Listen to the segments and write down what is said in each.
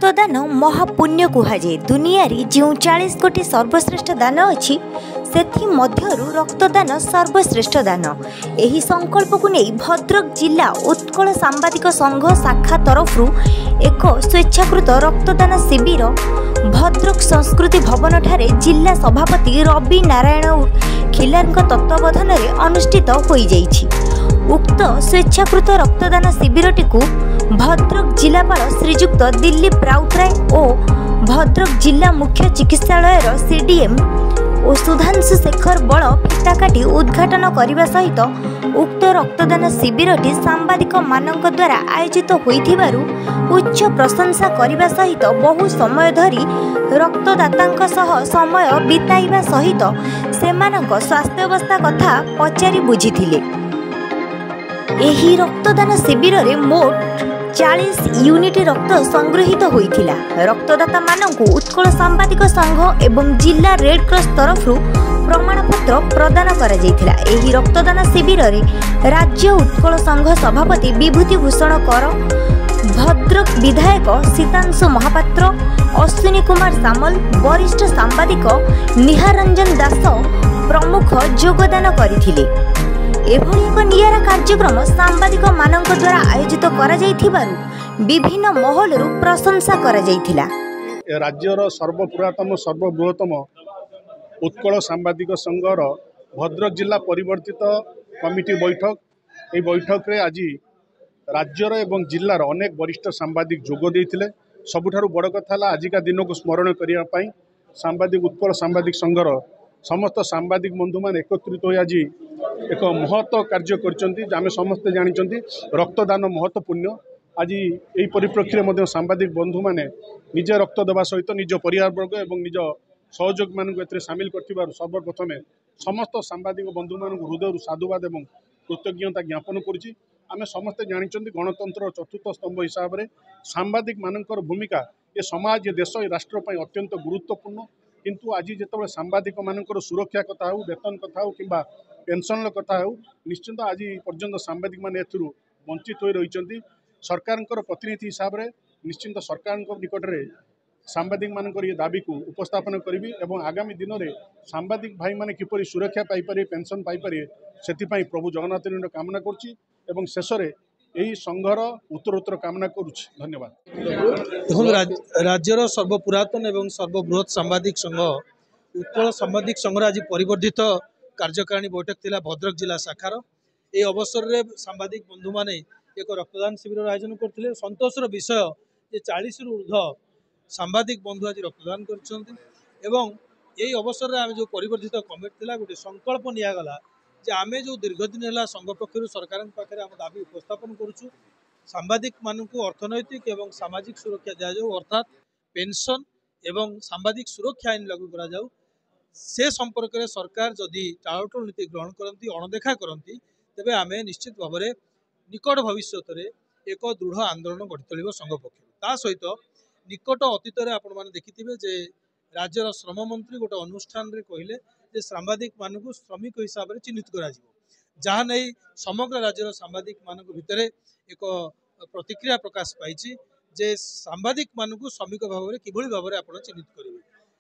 रक्तदान महापुण्य कुहाए। दुनिया जो 40 कोटी सर्वश्रेष्ठ दान अच्छी सेथि मध्यरु रक्तदान सर्वश्रेष्ठ दान। एही संकल्प को नहीं भद्रक जिला उत्कल सांबादिक संघ शाखा तरफ एक स्वेच्छाकृत रक्तदान शिविर भद्रक संस्कृति भवन ठारे जिला सभापति रवि नारायण खिलार तत्वावधान में अनुष्ठित हो जाइछि। उक्त स्वेच्छाकृत रक्तदान शिविरटी भद्रक जिलापाल श्रीजुक्त दिलीप राउतराय और भद्रक जिला मुख्य चिकित्सालय सीडीएम और सुधांशु शेखर बड़ फिता काटी उद्घाटन करने सहित उक्त रक्तदान शिविरटी सांबादिक मानक द्वारा आयोजित होइथिबारु उच्च प्रशंसा करने सहित बहु समय धरी रक्तदाता सह समय बिताइबा सहित सेमानक स्वास्थ्यावस्था कथा पचारि बुझिथिले। एही रक्तदान शिविर रे मोट 40 यूनिट रक्त संग्रहित होइथिला। रक्तदाता मानकु उत्कल सांबादिक संघ एवं जिला रेड क्रॉस तरफ प्रमाणपत्र प्रदान करा जायथिला। एही रक्तदान शिविर रे राज्य उत्कल संघ सभापति विभूति भूषण कर, भद्रक विधायक सीतांशु महापात्र, अश्विनी कुमार सामल, वरिष्ठ सांबादिक निहारंजन दास प्रमुख योगदान करथिले। एभली एक नियारा कार्यक्रम सांबादिक मानक द्वारा आयोजित करा जायथिबारु विभिन्न महलरु प्रशंसा करा जायथिला। राज्यर सर्वपुरातन सर्वबृहत्तम उत्कल सांबादिक संघर भद्रक जिला परिवर्तित कमिटी बैठक ए बैठक रे आज राज्यर एवं जिलार अनेक वरिष्ठ सांबादिक जोग देइथिले। सबुठारु बड़ कथा आजिका दिन को स्मरण करिया पई सांबादिक उत्कल सांबादिक संघर समस्त सांबादिक बंधु मान एकत्रित हो आज एक महत्व कार्य कर समस्ते जानी रक्तदान महत्वपूर्ण। आज यही परिप्रेक्षी सांबादिक बंधु मैंने निजे रक्त देवा सहित निज परिवारवर्ग और निज सहयोग मान सामिल कर सर्वप्रथम समस्त सांबादिक बंधु मान हृदय साधुवाद और कृतज्ञता ज्ञापन करुच्ची। आम समस्ते जानी गणतंत्र चतुर्थ स्तंभ हिसाब से सांबादिक मानकर भूमिका ये समाज ये देश ये राष्ट्र अत्यंत गुरुत्वपूर्ण। किंतु आज जिते सांबादिक मानकर सुरक्षा कथा हो, वेतन कथा हो कि पेंशन कथा हो, निश्चिंत आज पर्यंत सांबादिक मान वंचित हो रही। सरकार प्रतिनिधि हिसाब से निश्चिंत सरकार निकट में सांबादिक मानकर ये दाबी को उपस्थापन करी और आगामी दिन में सांबादिक भाई माने किपरि सुरक्षा पाइपर पेंशन पाइपर से प्रभु जगन्नाथ कामना करुँच शेष में यही संघर उत्तरोत्तर कामना करुँच। धन्यवाद। देखो राज्यर सर्वपुरातन एवं सर्वबृहत सांबादिक संघ उत्कल सांबादिक संघर आज परिवर्धित कार्यकारिणी बैठक थिला भद्रक जिला शाखार। ए अवसर में सांबादिक बंधु माने एक रक्तदान शिविर आयोजन करथिले। संतोषर विषय जे 40 रु ऊर्ध्व सांबादिक बंधु आज रक्तदान करछन्ति एवं यही अवसर में आम जो परिवर्धित कमिटी थिला गोटे संकल्प नियागला जे आमे जो दीर्घदिन है संघ पक्षर सरकार पाखे आम दाबी उपस्थापन करुचु सांबादिक मानक अर्थनैतिक एवं सामाजिक सुरक्षा दिया जाऊ, अर्थात पेंशन एवं सांबादिक सुरक्षा आईन लागू करा जाऊ। से संपर्क में सरकार जदि टालटोल नीति ग्रहण करती अणदेखा करती तेबे आमे निश्चित भाव में निकट भविष्य में एक दृढ़ आंदोलन गढ़ी तोल संघ पक्ष। ता सहित निकट अतीत में आपण मैंने देखिथे जे राज्यर श्रम मंत्री गोटे अनुष्ठान रे कहले जे सांबादिक मानक श्रमिक हिसाब से चिन्हित करा जहाँ नहीं समग्र राज्यर सांबादिक मानक भितर एक प्रतिक्रिया प्रकाश पाई जे सांबादिक मानक श्रमिक भाव में किभली भाव में आपण चिन्हित करेंगे।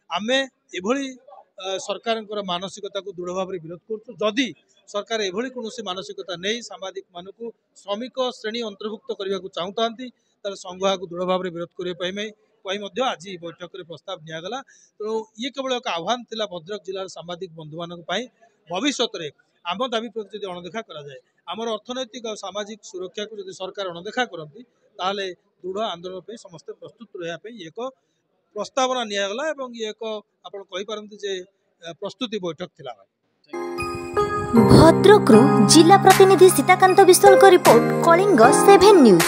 आमे एभली सरकार मानसिकता को दृढ़ भाव में विरोध करुँ। जदि सरकार एभली कौन मानसिकता नहीं सांबादिक मानक श्रमिक श्रेणी अंतर्भुक्त करने को चाहता तार संघ को दृढ़ भाव में विरोध करने आज बैठक में प्रस्ताव निगला। तेणु ये केवल एक आह्वान थिला भद्रक जिलार सांबादिक बंधु मान भविष्य में आम दाबी प्रति जब अणदेखा कराए आमर अर्थनैतिक और सामाजिक सुरक्षा को जब सरकार अणदेखा करती ताहले दृढ़ आंदोलन पे समस्ते प्रस्तुत रहा एक प्रस्तावना निगला और ये एक आपण कहि पारंती जे प्रस्तुति बैठक थिला। भद्रक जिला प्रतिनिधि सीताकांत विश्वाल रिपोर्ट कलिंग 7 न्यूज।